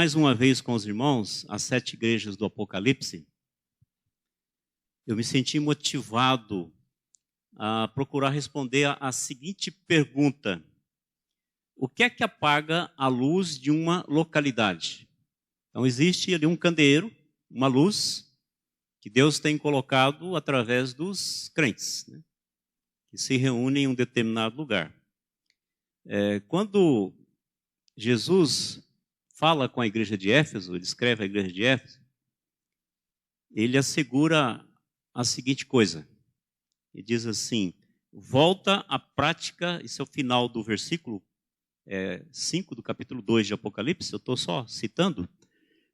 mais uma vez com os irmãos as 7 igrejas do Apocalipse, eu me senti motivado a procurar responder a seguinte pergunta: o que é que apaga a luz de uma localidade? Então existe ali um candeeiro, uma luz, que Deus tem colocado através dos crentes, né, que se reúnem em um determinado lugar. Quando Jesus fala com a igreja de Éfeso, ele escreve a igreja de Éfeso, ele assegura a seguinte coisa. Ele diz assim: volta à prática, isso é o final do versículo 5 do capítulo 2 de Apocalipse, eu estou só citando.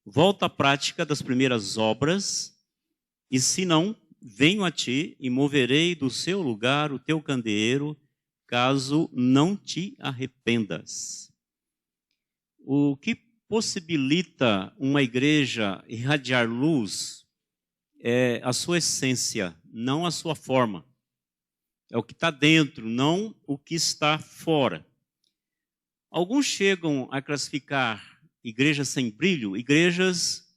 Volta à prática das primeiras obras, e se não, venho a ti e moverei do seu lugar o teu candeeiro, caso não te arrependas. O que possibilita uma igreja irradiar luz é a sua essência, não a sua forma. É o que está dentro, não o que está fora. Alguns chegam a classificar igrejas sem brilho, igrejas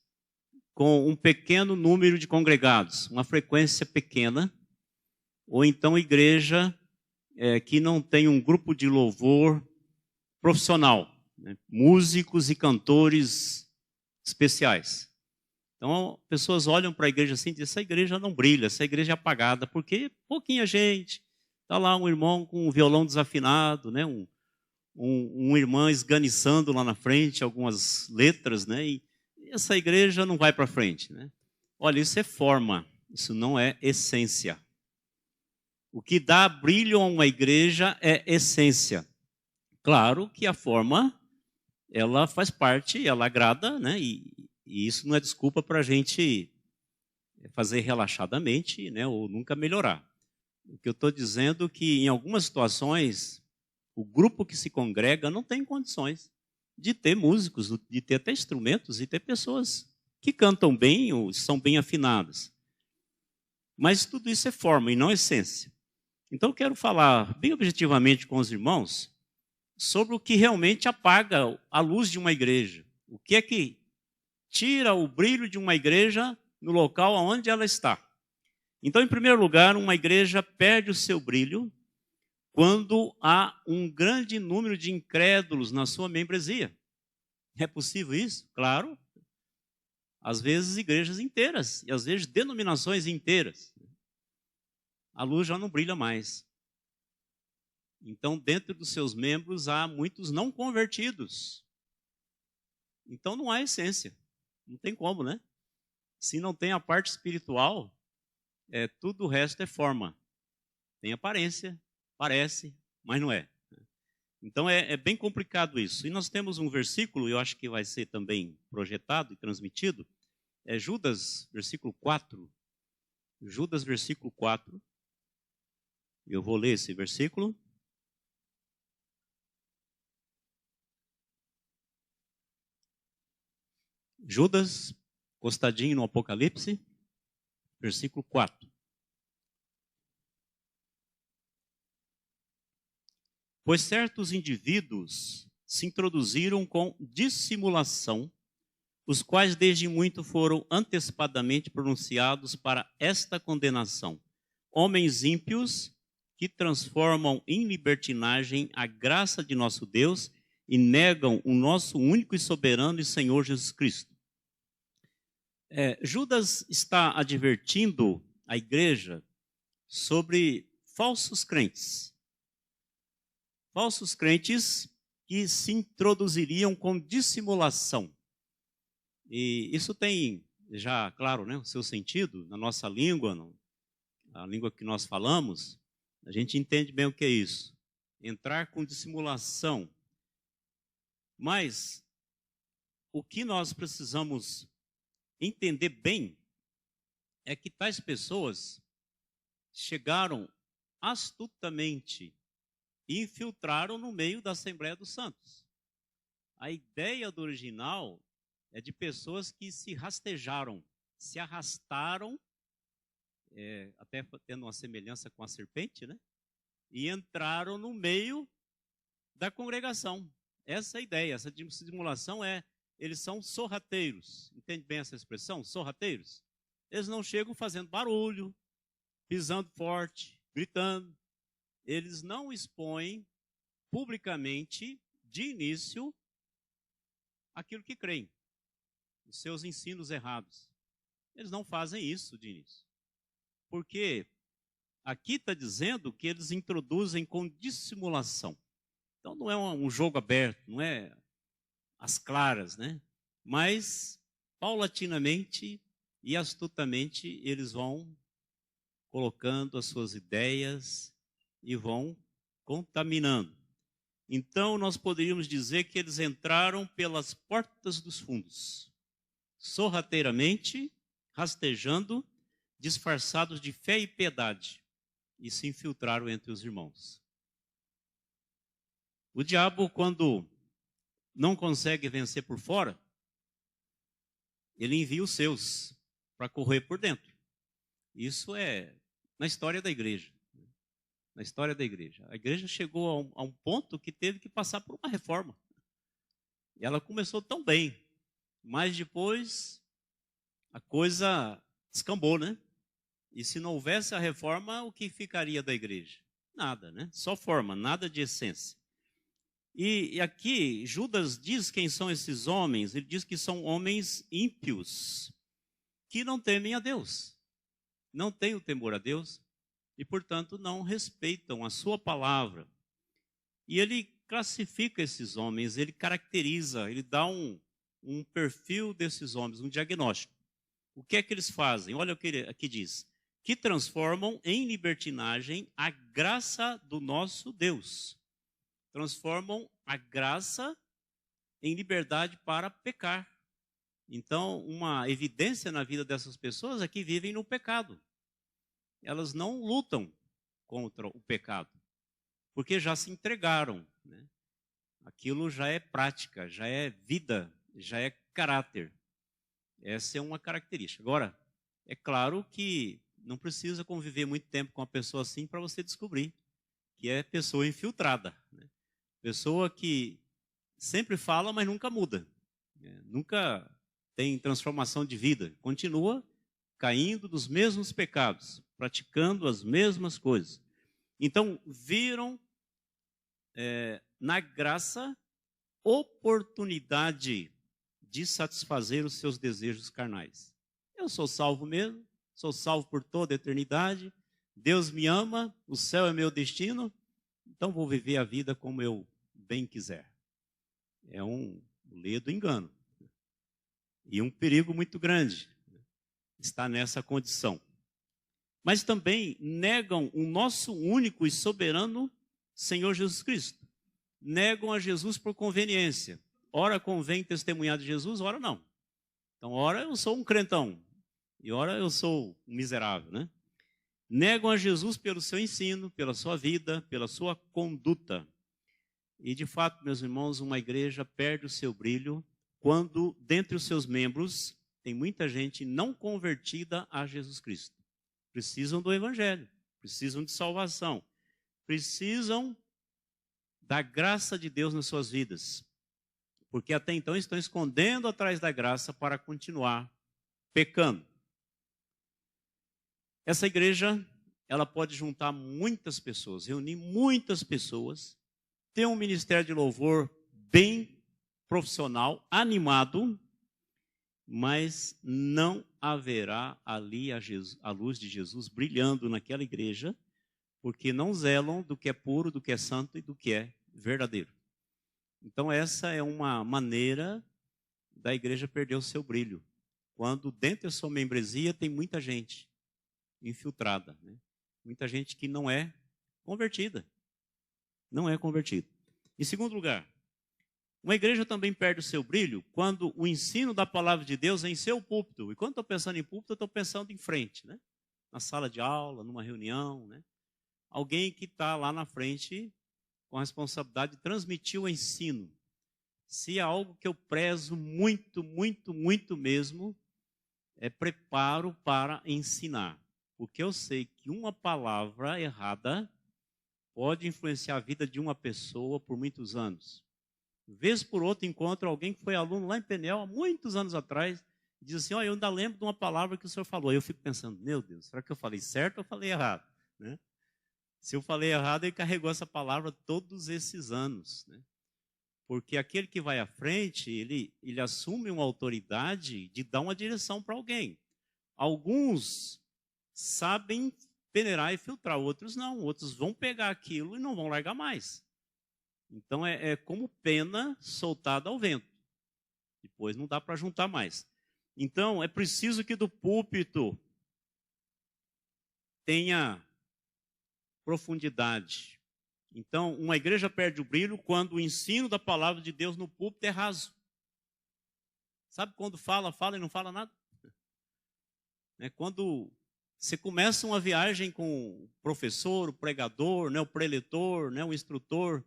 com um pequeno número de congregados, uma frequência pequena, ou então igreja que não tem um grupo de louvor profissional, né? Músicos e cantores especiais. Então, pessoas olham para a igreja assim e dizem: essa igreja não brilha, essa igreja é apagada, porque pouquinha gente. Está lá um irmão com um violão desafinado, né? Um irmão esganiçando lá na frente algumas letras, né? E essa igreja não vai para frente, né? Olha, isso é forma, isso não é essência. O que dá brilho a uma igreja é essência. Claro que a forma, ela faz parte, ela agrada, né? E isso não é desculpa para a gente fazer relaxadamente, né? Ou nunca melhorar. O que eu estou dizendo é que em algumas situações o grupo que se congrega não tem condições de ter músicos, de ter até instrumentos, e ter pessoas que cantam bem ou são bem afinadas. Mas tudo isso é forma e não essência. Então eu quero falar bem objetivamente com os irmãos sobre o que realmente apaga a luz de uma igreja. O que é que tira o brilho de uma igreja no local onde ela está. Então, em primeiro lugar, uma igreja perde o seu brilho quando há um grande número de incrédulos na sua membresia. É possível isso? Claro. Às vezes igrejas inteiras, e às vezes denominações inteiras. A luz já não brilha mais. Então, dentro dos seus membros há muitos não convertidos. Então não há essência. Não tem como, né? Se não tem a parte espiritual, tudo o resto é forma. Tem aparência, parece, mas não é. Então é bem complicado isso. E nós temos um versículo, eu acho que vai ser também projetado e transmitido, é Judas, versículo 4. Judas, versículo 4. Eu vou ler esse versículo. Judas, costadinho no Apocalipse, versículo 4. Pois certos indivíduos se introduziram com dissimulação, os quais desde muito foram antecipadamente pronunciados para esta condenação. Homens ímpios que transformam em libertinagem a graça de nosso Deus e negam o nosso único e soberano e Senhor Jesus Cristo. Judas está advertindo a igreja sobre falsos crentes. Falsos crentes que se introduziriam com dissimulação. E isso tem já, claro, né, o seu sentido na nossa língua, a língua que nós falamos, a gente entende bem o que é isso. Entrar com dissimulação. Mas o que nós precisamos entender bem é que tais pessoas chegaram astutamente e infiltraram no meio da Assembleia dos Santos. A ideia do original é de pessoas que se rastejaram, se arrastaram, até tendo uma semelhança com a serpente, né? E entraram no meio da congregação. Essa é a ideia, essa dissimulação eles são sorrateiros. Entende bem essa expressão? Sorrateiros. Eles não chegam fazendo barulho, pisando forte, gritando. Eles não expõem publicamente, de início, aquilo que creem, os seus ensinos errados. Eles não fazem isso de início. Porque aqui está dizendo que eles introduzem com dissimulação. Então não é um jogo aberto, não é às claras, né? Mas, paulatinamente e astutamente, eles vão colocando as suas ideias e vão contaminando. Então, nós poderíamos dizer que eles entraram pelas portas dos fundos, sorrateiramente, rastejando, disfarçados de fé e piedade, e se infiltraram entre os irmãos. O diabo, quando não consegue vencer por fora, ele envia os seus para correr por dentro. Isso é na história da igreja. Na história da igreja. A igreja chegou a um ponto que teve que passar por uma reforma. E ela começou tão bem, mas depois a coisa descambou, né? E se não houvesse a reforma, o que ficaria da igreja? Nada, né? Só forma, nada de essência. E aqui, Judas diz quem são esses homens. Ele diz que são homens ímpios, que não temem a Deus, não têm o temor a Deus e, portanto, não respeitam a sua palavra. E ele classifica esses homens, ele caracteriza, ele dá um perfil desses homens, um diagnóstico. O que é que eles fazem? Olha o que aqui diz. Que transformam em libertinagem a graça do nosso Deus. Transformam a graça em liberdade para pecar. Então, uma evidência na vida dessas pessoas é que vivem no pecado. Elas não lutam contra o pecado, porque já se entregaram, né? Aquilo já é prática, já é vida, já é caráter. Essa é uma característica. Agora, é claro que não precisa conviver muito tempo com uma pessoa assim para você descobrir que é pessoa infiltrada, né? Pessoa que sempre fala, mas nunca muda, né? Nunca tem transformação de vida, continua caindo dos mesmos pecados, praticando as mesmas coisas. Então, viram na graça oportunidade de satisfazer os seus desejos carnais. Eu sou salvo mesmo, sou salvo por toda a eternidade, Deus me ama, o céu é meu destino, então vou viver a vida como eu bem quiser. É um ledo engano. E um perigo muito grande está nessa condição. Mas também negam o nosso único e soberano Senhor Jesus Cristo. Negam a Jesus por conveniência. Ora convém testemunhar de Jesus, ora não. Então, ora eu sou um crentão, e ora eu sou um miserável, né? Negam a Jesus pelo seu ensino, pela sua vida, pela sua conduta. E, de fato, meus irmãos, uma igreja perde o seu brilho quando, dentre os seus membros, tem muita gente não convertida a Jesus Cristo. Precisam do Evangelho, precisam de salvação, precisam da graça de Deus nas suas vidas. Porque até então estão escondendo atrás da graça para continuar pecando. Essa igreja, ela pode juntar muitas pessoas, reunir muitas pessoas, ter um ministério de louvor bem profissional, animado, mas não haverá ali a luz de Jesus brilhando naquela igreja, porque não zelam do que é puro, do que é santo e do que é verdadeiro. Então essa é uma maneira da igreja perder o seu brilho, quando dentro da sua membresia tem muita gente infiltrada, né? Muita gente que não é convertida. Não é convertida. Em segundo lugar, uma igreja também perde o seu brilho quando o ensino da palavra de Deus é em seu púlpito. E quando estou pensando em púlpito, eu estou pensando em frente, né? Na sala de aula, numa reunião, né? Alguém que está lá na frente com a responsabilidade de transmitir o ensino. Se há algo que eu prezo muito, muito, muito mesmo, é preparo para ensinar. Porque eu sei que uma palavra errada pode influenciar a vida de uma pessoa por muitos anos. Vez por outra encontro alguém que foi aluno lá em Peniel há muitos anos atrás, e diz assim, eu ainda lembro de uma palavra que o senhor falou. Aí eu fico pensando, meu Deus, será que eu falei certo ou falei errado? Né? Se eu falei errado, ele carregou essa palavra todos esses anos. Né? Porque aquele que vai à frente, ele assume uma autoridade de dar uma direção para alguém. Alguns sabem peneirar e filtrar, outros não. Outros vão pegar aquilo e não vão largar mais. Então é como pena soltada ao vento. Depois não dá para juntar mais. Então é preciso que do púlpito tenha profundidade. Então, uma igreja perde o brilho quando o ensino da palavra de Deus no púlpito é raso. Sabe quando fala e não fala nada? Quando você começa uma viagem com o professor, o pregador, o preletor, o instrutor,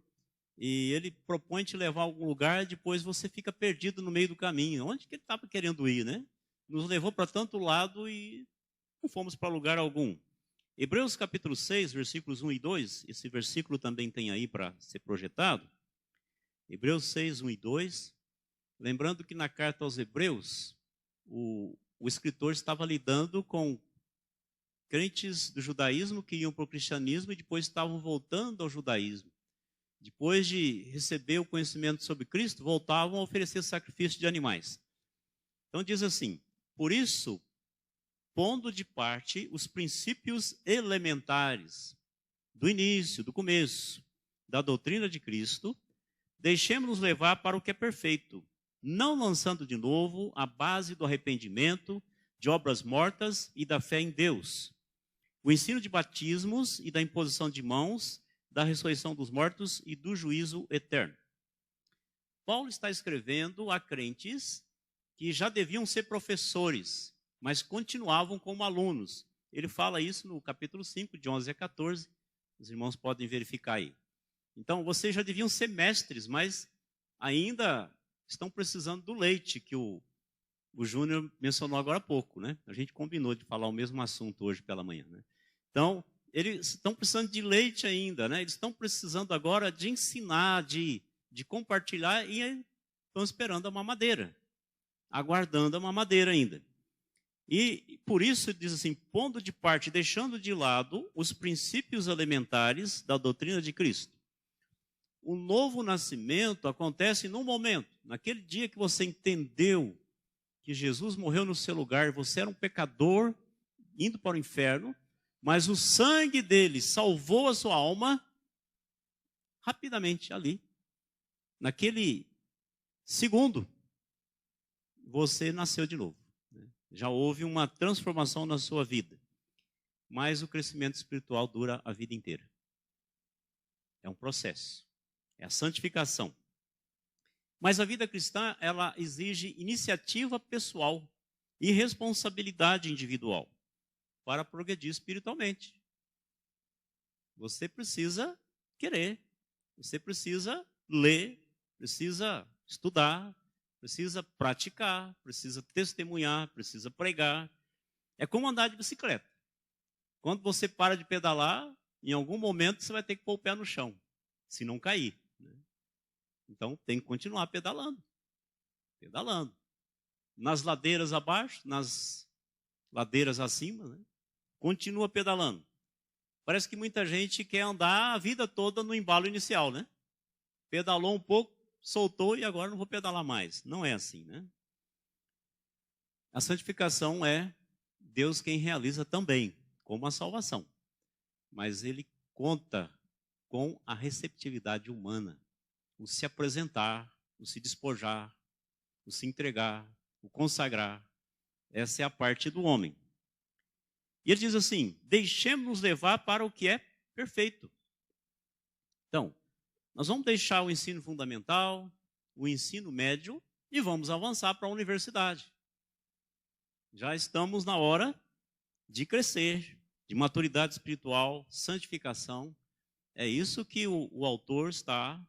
e ele propõe te levar a algum lugar, e depois você fica perdido no meio do caminho. Onde que ele estava querendo ir, né? Nos levou para tanto lado e não fomos para lugar algum. Hebreus capítulo 6, versículos 1 e 2, esse versículo também tem aí para ser projetado. Hebreus 6, 1 e 2. Lembrando que na carta aos Hebreus, o escritor estava lidando com crentes do judaísmo que iam para o cristianismo e depois estavam voltando ao judaísmo. Depois de receber o conhecimento sobre Cristo, voltavam a oferecer sacrifício de animais. Então diz assim, por isso, pondo de parte os princípios elementares do início, do começo, da doutrina de Cristo, deixemos-nos levar para o que é perfeito, não lançando de novo a base do arrependimento, de obras mortas e da fé em Deus. O ensino de batismos e da imposição de mãos, da ressurreição dos mortos e do juízo eterno. Paulo está escrevendo a crentes que já deviam ser professores, mas continuavam como alunos. Ele fala isso no capítulo 5, de 11 a 14. Os irmãos podem verificar aí. Então, vocês já deviam ser mestres, mas ainda estão precisando do leite, que o Júnior mencionou agora há pouco, né? A gente combinou de falar o mesmo assunto hoje pela manhã, né? Então, eles estão precisando de leite ainda, né? Eles estão precisando agora de ensinar, de compartilhar e estão esperando a mamadeira, aguardando a mamadeira ainda. E por isso diz assim, pondo de parte, deixando de lado os princípios elementares da doutrina de Cristo. O novo nascimento acontece num momento, naquele dia que você entendeu que Jesus morreu no seu lugar, você era um pecador indo para o inferno, mas o sangue dele salvou a sua alma rapidamente ali. Naquele segundo, você nasceu de novo. Já houve uma transformação na sua vida. Mas o crescimento espiritual dura a vida inteira. É um processo. É a santificação. Mas a vida cristã, ela exige iniciativa pessoal e responsabilidade individual para progredir espiritualmente. Você precisa querer, você precisa ler, precisa estudar, precisa praticar, precisa testemunhar, precisa pregar. É como andar de bicicleta. Quando você para de pedalar, em algum momento você vai ter que pôr o pé no chão, se não cair. Então tem que continuar pedalando. Pedalando. Nas ladeiras abaixo, nas ladeiras acima, né? Continua pedalando. Parece que muita gente quer andar a vida toda no embalo inicial, né? Pedalou um pouco, soltou e agora não vou pedalar mais. Não é assim, né? A santificação é Deus quem realiza também, como a salvação. Mas ele conta com a receptividade humana. O se apresentar, o se despojar, o se entregar, o consagrar. Essa é a parte do homem. E ele diz assim, deixemos-nos levar para o que é perfeito. Então, nós vamos deixar o ensino fundamental, o ensino médio e vamos avançar para a universidade. Já estamos na hora de crescer, de maturidade espiritual, santificação. É isso que o autor está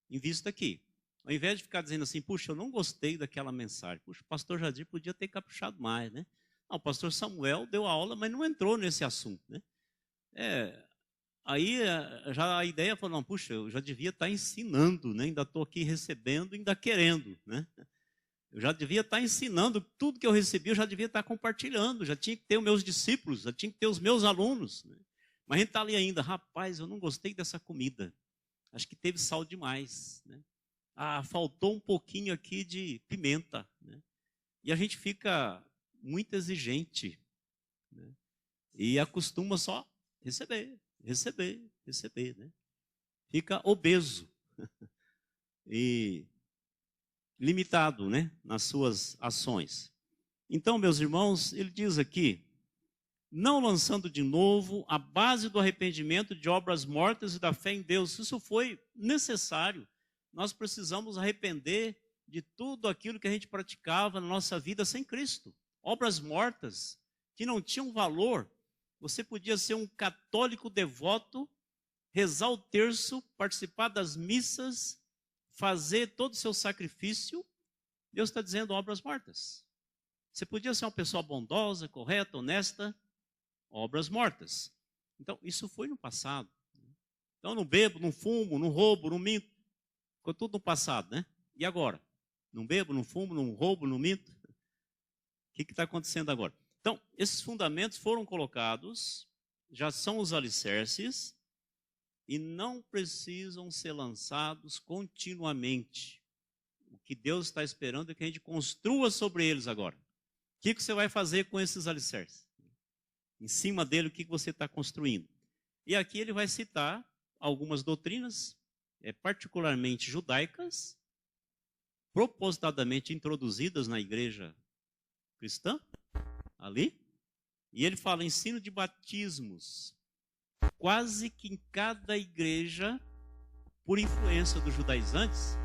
em vista aqui. Ao invés de ficar dizendo assim, puxa, eu não gostei daquela mensagem. Puxa, o pastor Jadir podia ter caprichado mais, né? Não, o pastor Samuel deu a aula, mas não entrou nesse assunto, né? Aí já a ideia falou, não, puxa, eu já devia estar ensinando, né? Ainda estou aqui recebendo, ainda querendo, né? Eu já devia estar ensinando, tudo que eu recebi eu já devia estar compartilhando, já tinha que ter os meus discípulos, já tinha que ter os meus alunos, né? Mas a gente está ali ainda, rapaz, eu não gostei dessa comida, acho que teve sal demais, né? Ah, faltou um pouquinho aqui de pimenta, né? E a gente fica muito exigente, né? E acostuma só receber, né? Fica obeso e limitado, né, nas suas ações. Então, meus irmãos, ele diz aqui, não lançando de novo a base do arrependimento de obras mortas e da fé em Deus. Isso foi necessário. Nós precisamos arrepender de tudo aquilo que a gente praticava na nossa vida sem Cristo. Obras mortas que não tinham valor. Você podia ser um católico devoto, rezar o terço, participar das missas, fazer todo o seu sacrifício. Deus está dizendo obras mortas. Você podia ser uma pessoa bondosa, correta, honesta, obras mortas. Então, isso foi no passado. Então, não bebo, não fumo, não roubo, não minto. Ficou tudo no passado, né? E agora? Não bebo, não fumo, não roubo, não minto? O que está acontecendo agora? Então, esses fundamentos foram colocados, já são os alicerces, e não precisam ser lançados continuamente. O que Deus está esperando é que a gente construa sobre eles agora. O que você vai fazer com esses alicerces? Em cima dele, o que você está construindo? E aqui ele vai citar algumas doutrinas, particularmente judaicas, propositadamente introduzidas na igreja cristã, ali. E ele fala ensino de batismos. Quase que em cada igreja, por influência dos judaizantes,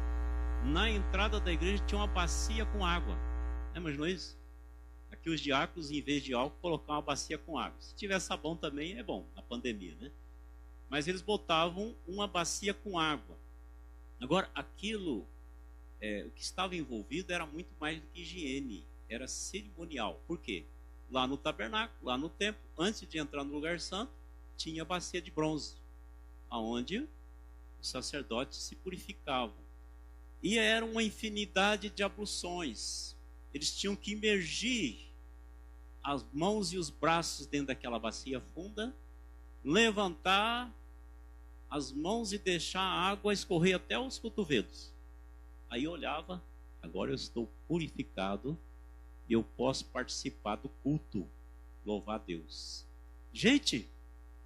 na entrada da igreja tinha uma bacia com água. Imaginou isso? Aqui os diáconos, em vez de álcool, colocavam uma bacia com água. Se tiver sabão também é bom, na pandemia, né? Mas eles botavam uma bacia com água. Agora, aquilo, o que estava envolvido era muito mais do que higiene, era cerimonial. Por quê? Lá no tabernáculo, lá no templo, antes de entrar no lugar santo, tinha bacia de bronze, aonde os sacerdotes se purificavam. E era uma infinidade de abluções. Eles tinham que imergir as mãos e os braços dentro daquela bacia funda, levantar as mãos e deixar a água escorrer até os cotovelos. Aí eu olhava, agora eu estou purificado e eu posso participar do culto, louvar a Deus. Gente,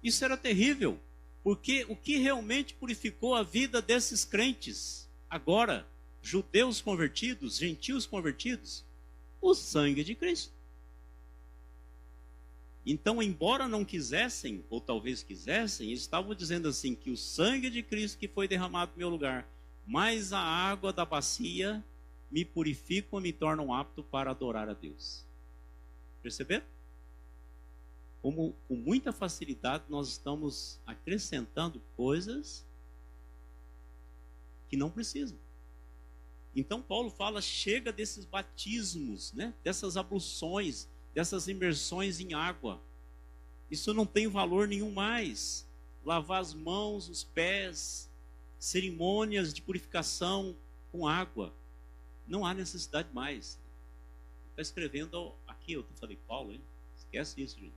isso era terrível, porque o que realmente purificou a vida desses crentes, agora, judeus convertidos, gentios convertidos, o sangue de Cristo. Então, embora não quisessem, ou talvez quisessem, eles estavam dizendo assim, que o sangue de Cristo que foi derramado no meu lugar, mais a água da bacia, me purificam e me tornam apto para adorar a Deus. Perceberam? Como com muita facilidade nós estamos acrescentando coisas que não precisam. Então Paulo fala, chega desses batismos, né? Dessas abluções, dessas imersões em água. Isso não tem valor nenhum mais. Lavar as mãos, os pés, cerimônias de purificação com água. Não há necessidade mais. Está escrevendo aqui, eu falei Paulo, hein? Esquece isso, gente.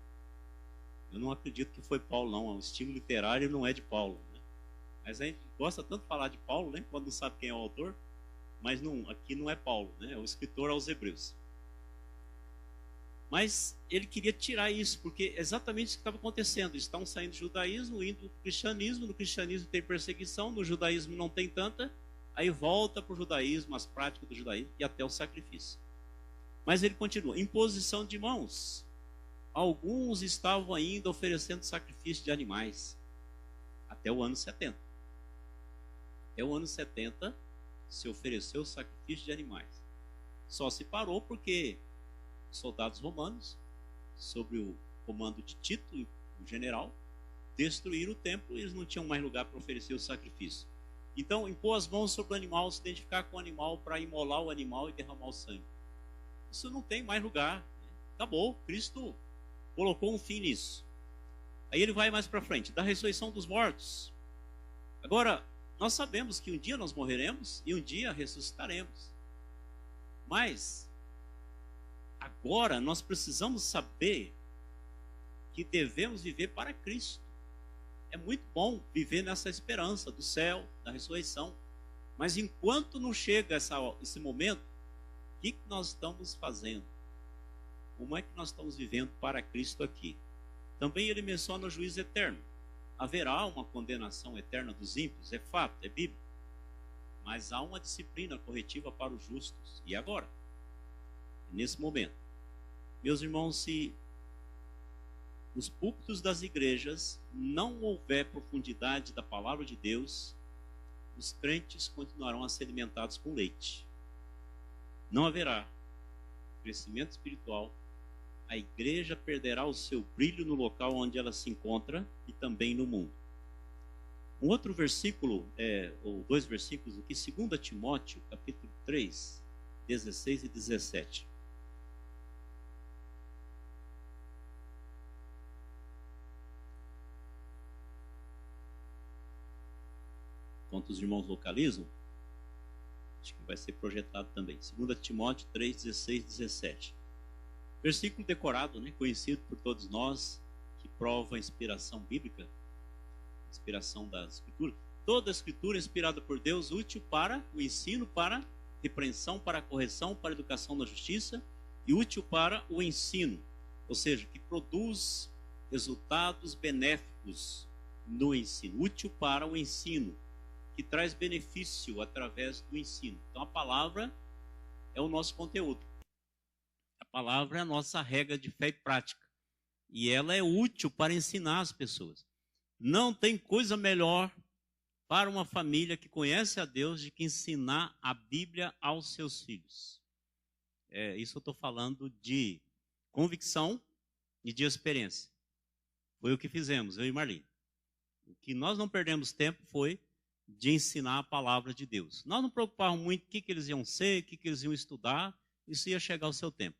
Eu não acredito que foi Paulo, não. O estilo literário não é de Paulo, né? Mas a gente gosta tanto de falar de Paulo, né? Quando não sabe quem é o autor. Mas não, aqui não é Paulo, né? É o escritor aos Hebreus. Mas ele queria tirar isso, porque é exatamente isso que estava acontecendo. Eles estão saindo do judaísmo, indo para o cristianismo. No cristianismo tem perseguição, no judaísmo não tem tanta. Aí volta para o judaísmo, as práticas do judaísmo e até o sacrifício. Mas ele continua, imposição de mãos. Alguns estavam ainda oferecendo sacrifício de animais até o ano 70. Até o ano 70 se ofereceu sacrifício de animais. Só se parou porque soldados romanos, sob o comando de Tito, o general, destruíram o templo e eles não tinham mais lugar para oferecer o sacrifício. Então, impor as mãos sobre o animal, se identificar com o animal para imolar o animal e derramar o sangue. Isso não tem mais lugar. Acabou. Cristo colocou um fim nisso. Aí ele vai mais para frente, da ressurreição dos mortos. Agora, nós sabemos que um dia nós morreremos e um dia ressuscitaremos. Mas, agora nós precisamos saber que devemos viver para Cristo. É muito bom viver nessa esperança do céu, da ressurreição. Mas enquanto não chega esse momento, o que nós estamos fazendo? Como é que nós estamos vivendo para Cristo aqui? Também ele menciona o juízo eterno. Haverá uma condenação eterna dos ímpios, é fato, é bíblico. Mas há uma disciplina corretiva para os justos. E agora? Nesse momento. Meus irmãos, se nos púlpitos das igrejas não houver profundidade da palavra de Deus, os crentes continuarão a ser alimentados com leite. Não haverá crescimento espiritual, a igreja perderá o seu brilho no local onde ela se encontra e também no mundo. Um outro versículo, ou dois versículos aqui, 2 Timóteo, capítulo 3, 16 e 17. Enquanto os irmãos localizam, acho que vai ser projetado também. 2 Timóteo 3, 16 e 17. Versículo decorado, né, conhecido por todos nós, que prova a inspiração bíblica, a inspiração da Escritura. Toda a Escritura é inspirada por Deus, útil para o ensino, para repreensão, para a correção, para a educação na justiça e útil para o ensino. Ou seja, que produz resultados benéficos no ensino. Útil para o ensino, que traz benefício através do ensino. Então a palavra é o nosso conteúdo. A palavra é a nossa regra de fé e prática. E ela é útil para ensinar as pessoas. Não tem coisa melhor para uma família que conhece a Deus de que ensinar a Bíblia aos seus filhos. Isso eu estou falando de convicção e de experiência. Foi o que fizemos, eu e Marli. O que nós não perdemos tempo foi de ensinar a palavra de Deus. Nós não preocupávamos muito o que eles iam ser, o que eles iam estudar, isso ia chegar ao seu tempo.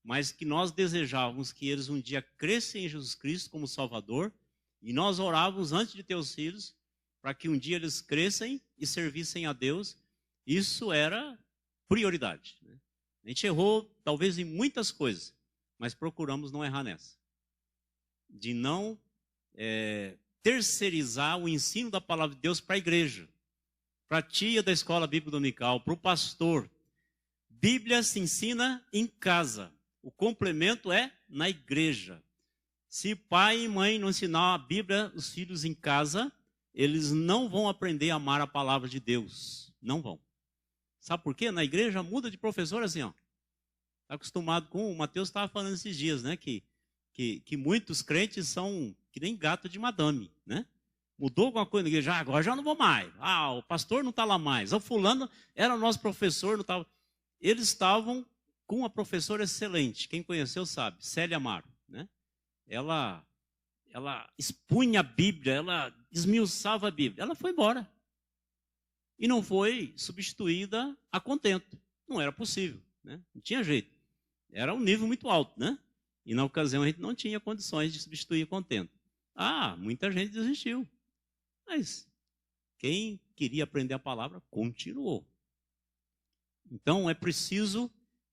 Mas que nós desejávamos que eles um dia crescem em Jesus Cristo como Salvador, e nós orávamos antes de ter os filhos, para que um dia eles crescem e servissem a Deus. Isso era prioridade, né? A gente errou talvez em muitas coisas, mas procuramos não errar nessa. De não terceirizar o ensino da palavra de Deus para a igreja, para a tia da escola bíblica dominical, para o pastor. Bíblia se ensina em casa. O complemento é na igreja. Se pai e mãe não ensinar a Bíblia os filhos em casa, eles não vão aprender a amar a palavra de Deus. Não vão. Sabe por quê? Na igreja muda de professor assim, ó. Está acostumado com... O Mateus estava falando esses dias, né? Que muitos crentes são que nem gato de madame, né? Mudou alguma coisa na igreja, agora já não vou mais. O pastor não está lá mais. O fulano era nosso professor, não estava... Eles estavam com uma professora excelente. Quem conheceu sabe, Célia Amaro, né? Ela expunha a Bíblia, ela esmiuçava a Bíblia. Ela foi embora. E não foi substituída a contento. Não era possível, né? Não tinha jeito. Era um nível muito alto, né? E na ocasião a gente não tinha condições de substituir a contento. Muita gente desistiu. Mas quem queria aprender a palavra continuou. Então é preciso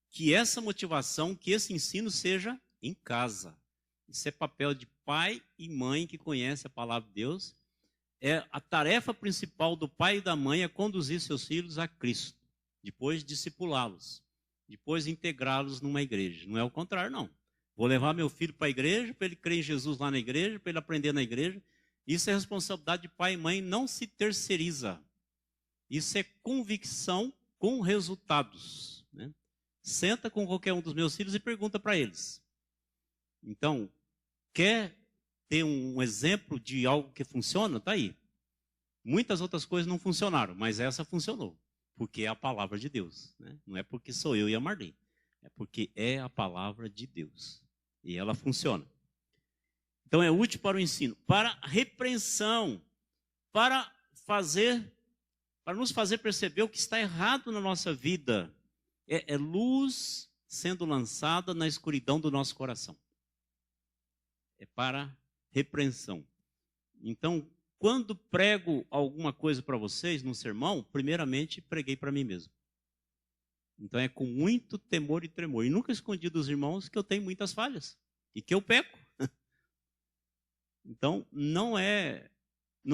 que essa motivação, que esse ensino seja em casa. Isso é papel de pai e mãe que conhece a palavra de Deus. A tarefa principal do pai e da mãe é conduzir seus filhos a Cristo, depois discipulá-los, depois integrá-los numa igreja. Não é o contrário, não. Vou levar meu filho para a igreja, para ele crer em Jesus lá na igreja, para ele aprender na igreja. Isso é responsabilidade de pai e mãe, não se terceiriza. Isso é convicção com resultados, né? Senta com qualquer um dos meus filhos e pergunta para eles. Então, quer ter um exemplo de algo que funciona? Está aí. Muitas outras coisas não funcionaram, mas essa funcionou. Porque é a palavra de Deus, né? Não é porque sou eu e a Marli. É porque é a palavra de Deus. E ela funciona. Então é útil para o ensino, para a repreensão, para nos fazer perceber o que está errado na nossa vida. É luz sendo lançada na escuridão do nosso coração. É para repreensão. Então, quando prego alguma coisa para vocês num sermão, primeiramente preguei para mim mesmo. Então é com muito temor e tremor. E nunca escondi dos irmãos que eu tenho muitas falhas e que eu peco. Então não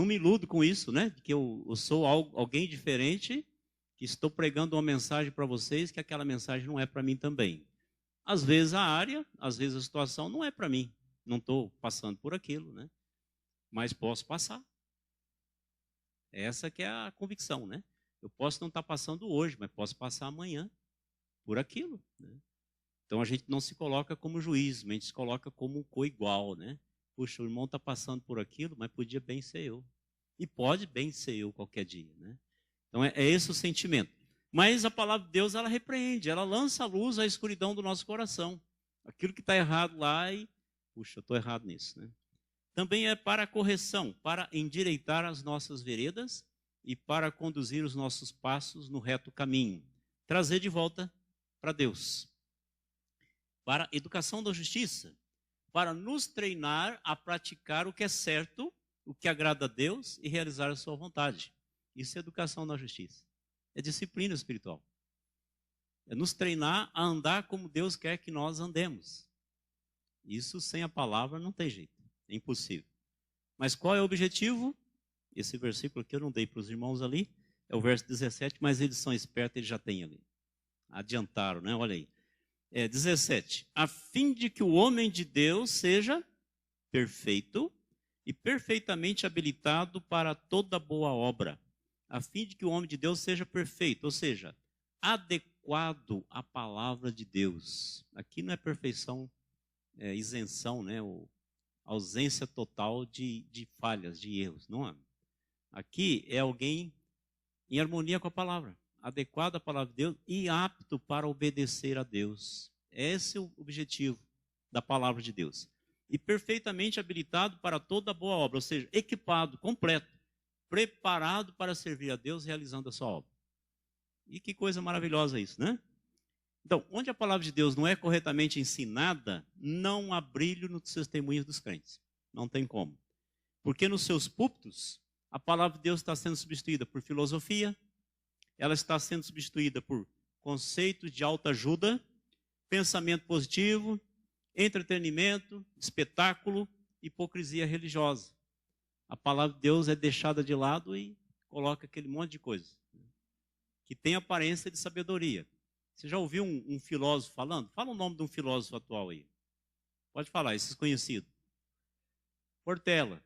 me iludo com isso, né? Que eu sou alguém diferente, que estou pregando uma mensagem para vocês, que aquela mensagem não é para mim também. Às vezes a área, às vezes a situação não é para mim. Não estou passando por aquilo, né? Mas posso passar. Essa que é a convicção, né? Eu posso não estar passando hoje, mas posso passar amanhã por aquilo, né? Então a gente não se coloca como juiz, mas a gente se coloca como coigual, né? Puxa, o irmão está passando por aquilo, mas podia bem ser eu. E pode bem ser eu qualquer dia, né? Então é esse o sentimento. Mas a palavra de Deus, ela repreende, ela lança a luz à escuridão do nosso coração. Aquilo que está errado lá e, puxa, eu estou errado nisso, né? Também é para a correção, para endireitar as nossas veredas e para conduzir os nossos passos no reto caminho. Trazer de volta para Deus. Para a educação da justiça, para nos treinar a praticar o que é certo, o que agrada a Deus e realizar a sua vontade. Isso é educação na justiça. É disciplina espiritual. É nos treinar a andar como Deus quer que nós andemos. Isso sem a palavra não tem jeito. É impossível. Mas qual é o objetivo? Esse versículo aqui eu não dei para os irmãos ali. É o verso 17, mas eles são espertos, eles já têm ali. Adiantaram, né? Olha aí. 17. A fim de que o homem de Deus seja perfeito e perfeitamente habilitado para toda boa obra. A fim de que o homem de Deus seja perfeito, ou seja, adequado à palavra de Deus. Aqui não é perfeição, isenção, né? Ou ausência total de falhas, de erros, não é? Aqui é alguém em harmonia com a palavra, adequado à palavra de Deus e apto para obedecer a Deus. Esse é o objetivo da palavra de Deus. E perfeitamente habilitado para toda boa obra, ou seja, equipado, completo, preparado para servir a Deus realizando a sua obra. E que coisa maravilhosa isso, né? Então, onde a palavra de Deus não é corretamente ensinada, não há brilho nos testemunhos dos crentes. Não tem como. Porque nos seus púlpitos, a palavra de Deus está sendo substituída por filosofia, ela está sendo substituída por conceitos de autoajuda, pensamento positivo, entretenimento, espetáculo, hipocrisia religiosa. A palavra de Deus é deixada de lado e coloca aquele monte de coisa que tem aparência de sabedoria. Você já ouviu um filósofo falando? Fala o nome de um filósofo atual aí. Pode falar, esses conhecidos. Cortella,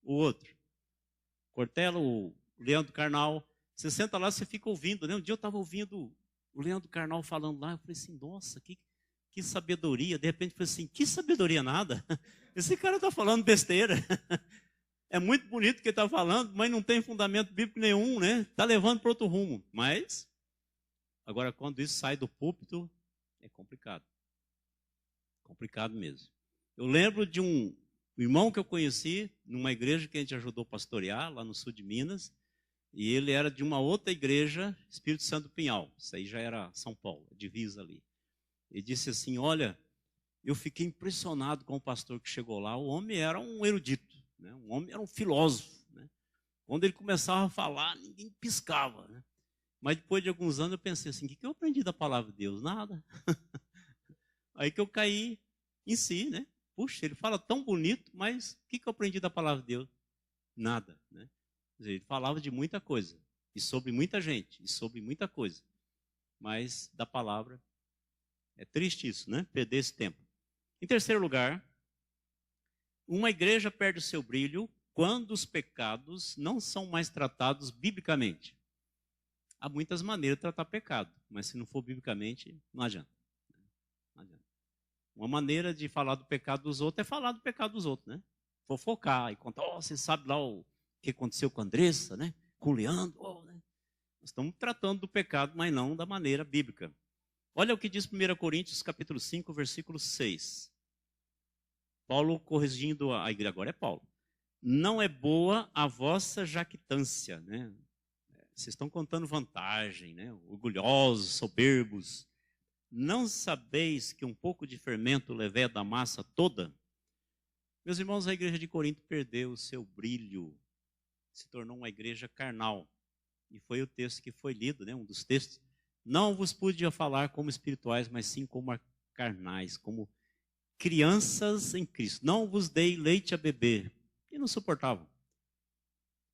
o outro. Cortella, o Leandro Carnal. Você senta lá, você fica ouvindo, né? Um dia eu estava ouvindo o Leandro Carnal falando lá, eu falei assim, nossa, que sabedoria. De repente eu falei assim, que sabedoria nada? Esse cara está falando besteira. É muito bonito o que ele está falando, mas não tem fundamento bíblico nenhum, né? Está levando para outro rumo. Mas, agora quando isso sai do púlpito, é complicado. Complicado mesmo. Eu lembro de um irmão que eu conheci numa igreja que a gente ajudou a pastorear, lá no sul de Minas, e ele era de uma outra igreja, Espírito Santo do Pinhal. Isso aí já era São Paulo, divisa ali. Ele disse assim, olha, eu fiquei impressionado com o pastor que chegou lá. O homem era um erudito, né? O homem era um filósofo, né? Quando ele começava a falar, ninguém piscava, né? Mas depois de alguns anos eu pensei assim, o que eu aprendi da palavra de Deus? Nada. Aí que eu caí em si, né? Puxa, ele fala tão bonito, mas o que eu aprendi da palavra de Deus? Nada, né? Quer dizer, ele falava de muita coisa, e sobre muita gente, e sobre muita coisa. Mas da palavra, é triste isso, né? Perder esse tempo. Em terceiro lugar, uma igreja perde o seu brilho quando os pecados não são mais tratados biblicamente. Há muitas maneiras de tratar pecado, mas se não for biblicamente, não adianta. Não adianta. Uma maneira de falar do pecado dos outros é falar do pecado dos outros, né? Fofocar e contar, você sabe lá o que aconteceu com a Andressa, né? Com o Leandro, né? Nós estamos tratando do pecado, mas não da maneira bíblica. Olha o que diz 1 Coríntios, capítulo 5, versículo 6. Paulo corrigindo a igreja, agora é Paulo. Não é boa a vossa jactância, né? Vocês estão contando vantagem, né? Orgulhosos, soberbos. Não sabeis que um pouco de fermento leveda a massa toda? Meus irmãos, a igreja de Corinto perdeu o seu brilho, se tornou uma igreja carnal. E foi o texto que foi lido, né? Um dos textos. Não vos pude falar como espirituais, mas sim como carnais, como crianças em Cristo. Não vos dei leite a beber. E não suportavam.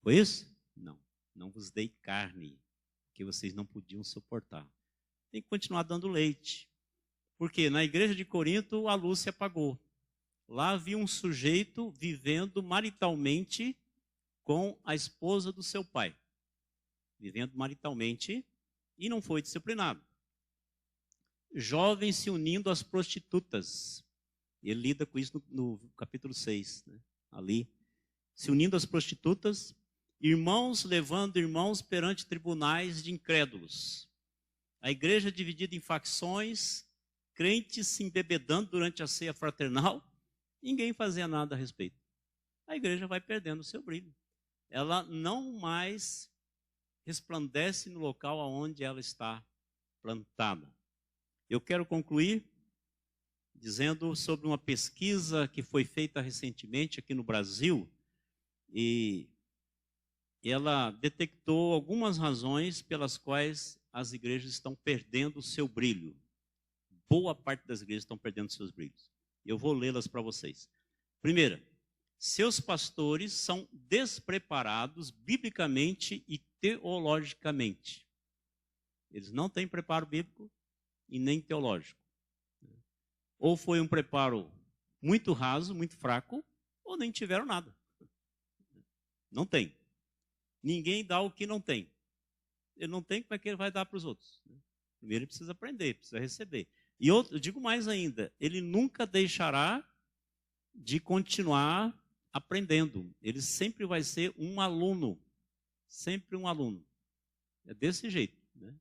Foi isso? Não. Não vos dei carne, que vocês não podiam suportar. Tem que continuar dando leite. Porque na igreja de Corinto a luz se apagou. Lá havia um sujeito vivendo maritalmente com a esposa do seu pai. Vivendo maritalmente e não foi disciplinado. Jovens se unindo às prostitutas. Ele lida com isso no capítulo 6, né? Ali. Se unindo às prostitutas, irmãos levando irmãos perante tribunais de incrédulos. A igreja dividida em facções, crentes se embebedando durante a ceia fraternal, ninguém fazia nada a respeito. A igreja vai perdendo o seu brilho. Ela não mais resplandece no local onde ela está plantada. Eu quero concluir dizendo sobre uma pesquisa que foi feita recentemente aqui no Brasil, e ela detectou algumas razões pelas quais as igrejas estão perdendo o seu brilho. Boa parte das igrejas estão perdendo seus brilhos. Eu vou lê-las para vocês. Primeira, seus pastores são despreparados biblicamente e teologicamente. Eles não têm preparo bíblico e nem teológico. Ou foi um preparo muito raso, muito fraco, ou nem tiveram nada. Não tem. Ninguém dá o que não tem. Ele não tem, como é que ele vai dar para os outros? Primeiro ele precisa aprender, precisa receber. E eu digo mais ainda, ele nunca deixará de continuar aprendendo. Ele sempre vai ser um aluno. Sempre um aluno. É desse jeito, né?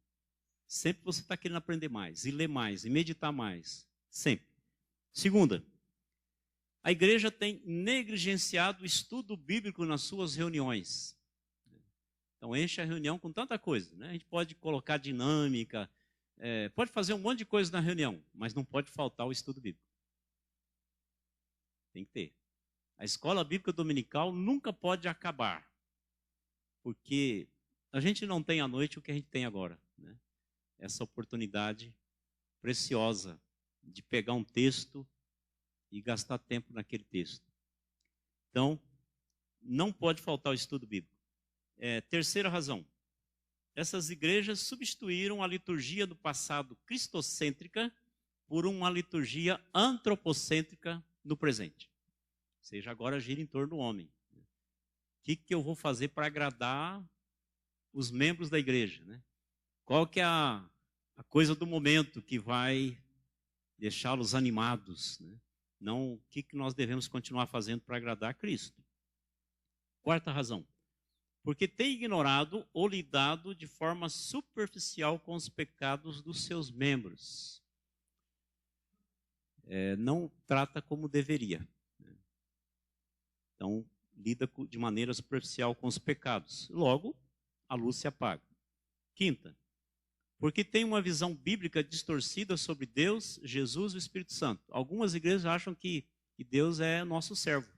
Sempre você está querendo aprender mais, e ler mais, e meditar mais. Sempre. Segunda, a igreja tem negligenciado o estudo bíblico nas suas reuniões. Então enche a reunião com tanta coisa, né? A gente pode colocar dinâmica, pode fazer um monte de coisa na reunião, mas não pode faltar o estudo bíblico. Tem que ter. A escola bíblica dominical nunca pode acabar, porque a gente não tem à noite o que a gente tem agora, né? Essa oportunidade preciosa de pegar um texto e gastar tempo naquele texto. Então, não pode faltar o estudo bíblico. Terceira razão. Essas igrejas substituíram a liturgia do passado cristocêntrica por uma liturgia antropocêntrica no presente. Ou seja, agora gira em torno do homem. O que eu vou fazer para agradar os membros da igreja, né? Qual que é a coisa do momento que vai deixá-los animados, né? Não o que nós devemos continuar fazendo para agradar a Cristo. Quarta razão. Porque tem ignorado ou lidado de forma superficial com os pecados dos seus membros. Não trata como deveria. Então, lida de maneira superficial com os pecados. Logo, a luz se apaga. Quinta, porque tem uma visão bíblica distorcida sobre Deus, Jesus e o Espírito Santo. Algumas igrejas acham que Deus é nosso servo.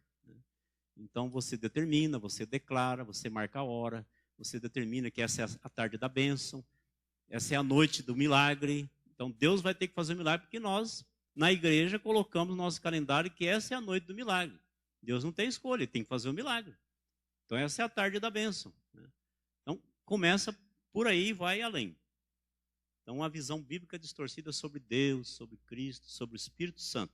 Então você determina, você declara, você marca a hora, você determina que essa é a tarde da bênção, essa é a noite do milagre. Então Deus vai ter que fazer um milagre porque nós, na igreja, colocamos no nosso calendário que essa é a noite do milagre. Deus não tem escolha, ele tem que fazer um milagre. Então essa é a tarde da bênção. Então começa por aí e vai além. Então uma visão bíblica distorcida sobre Deus, sobre Cristo, sobre o Espírito Santo.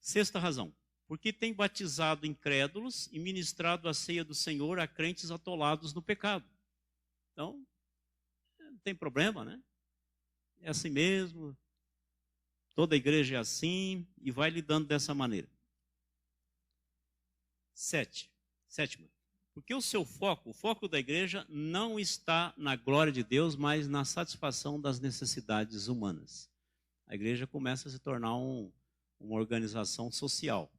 Sexta razão. Porque tem batizado incrédulos e ministrado a ceia do Senhor a crentes atolados no pecado. Então, não tem problema, né? É assim mesmo, toda a igreja é assim, e vai lidando dessa maneira. Sétima, porque o foco da igreja não está na glória de Deus, mas na satisfação das necessidades humanas. A igreja começa a se tornar uma organização social,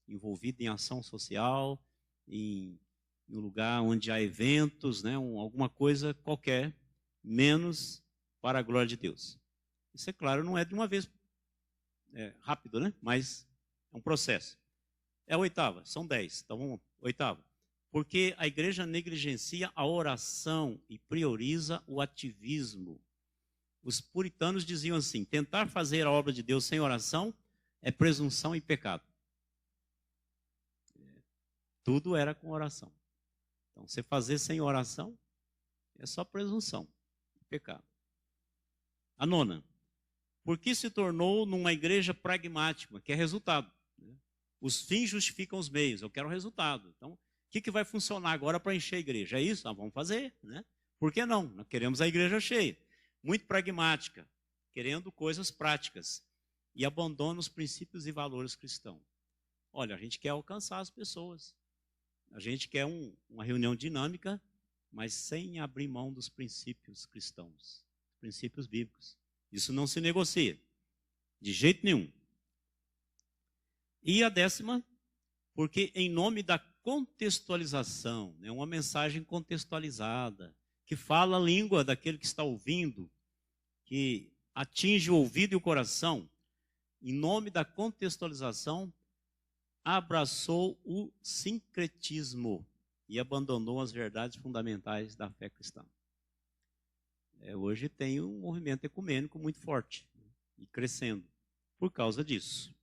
envolvida em ação social, em um lugar onde há eventos, né, alguma coisa qualquer, menos para a glória de Deus. Isso, é claro, não é de uma vez rápido, né? Mas É um processo. É a oitava, são 10. Então vamos, oitava. Porque a igreja negligencia a oração e prioriza o ativismo. Os puritanos diziam assim: tentar fazer a obra de Deus sem oração é presunção e pecado. Tudo era com oração. Então, você fazer sem oração é só presunção e pecado. A nona. Por que se tornou numa igreja pragmática, que é resultado? Os fins justificam os meios. Eu quero resultado. Então, o que vai funcionar agora para encher a igreja? É isso? Vamos fazer, né? Por que não? Nós queremos a igreja cheia. Muito pragmática, querendo coisas práticas. E abandona os princípios e valores cristãos. Olha, a gente quer alcançar as pessoas. A gente quer uma reunião dinâmica, mas sem abrir mão dos princípios cristãos, princípios bíblicos. Isso não se negocia, de jeito nenhum. E a décima, porque em nome da contextualização, né, uma mensagem contextualizada, que fala a língua daquele que está ouvindo, que atinge o ouvido e o coração, em nome da contextualização, abraçou o sincretismo e abandonou as verdades fundamentais da fé cristã. Hoje tem um movimento ecumênico muito forte, né, e crescendo por causa disso.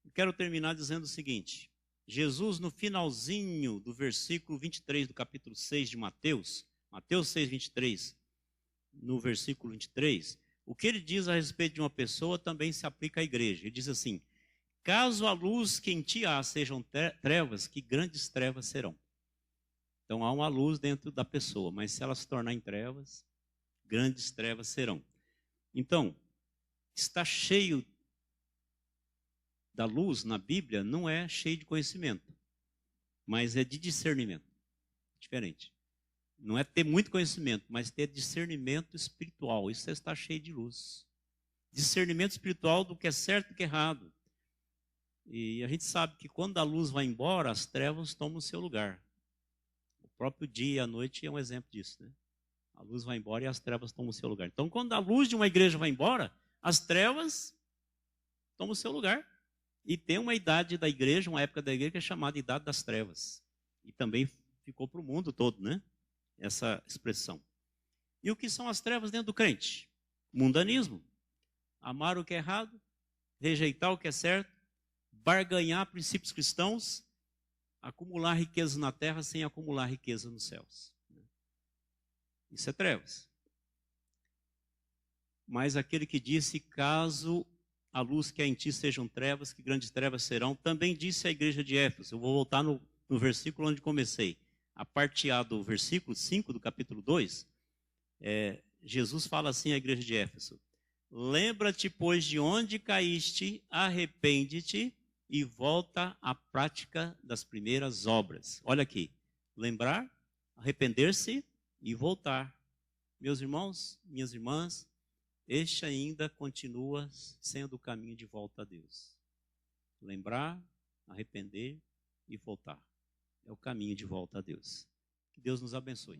Eu quero terminar dizendo o seguinte: Jesus, no finalzinho do versículo 23 do capítulo 6 de Mateus, Mateus 6, 23, no versículo 23, o que ele diz a respeito de uma pessoa também se aplica à igreja. Ele diz assim: caso a luz que em ti há sejam trevas, que grandes trevas serão. Então há uma luz dentro da pessoa, mas se ela se tornar em trevas, grandes trevas serão. Então, está cheio da luz na Bíblia não é cheio de conhecimento, mas é de discernimento. Diferente. Não é ter muito conhecimento, mas ter discernimento espiritual. Isso está cheio de luz. Discernimento espiritual do que é certo e do que é errado. E a gente sabe que quando a luz vai embora, as trevas tomam o seu lugar. O próprio dia e a noite é um exemplo disso, né? A luz vai embora e as trevas tomam o seu lugar. Então, quando a luz de uma igreja vai embora, as trevas tomam o seu lugar. E tem uma idade da igreja, uma época da igreja que é chamada Idade das Trevas. E também ficou para o mundo todo, né? Essa expressão. E o que são as trevas dentro do crente? Mundanismo. Amar o que é errado, rejeitar o que é certo, barganhar princípios cristãos, acumular riquezas na terra sem acumular riqueza nos céus. Isso é trevas. Mas aquele que disse: caso a luz que há em ti sejam trevas, que grandes trevas serão, também disse à igreja de Éfeso. Eu vou voltar no versículo onde comecei. A parte A do versículo 5 do capítulo 2, Jesus fala assim à igreja de Éfeso: lembra-te, pois, de onde caíste, arrepende-te e volta à prática das primeiras obras. Olha aqui, lembrar, arrepender-se e voltar. Meus irmãos, minhas irmãs, este ainda continua sendo o caminho de volta a Deus. Lembrar, arrepender e voltar. É o caminho de volta a Deus. Que Deus nos abençoe.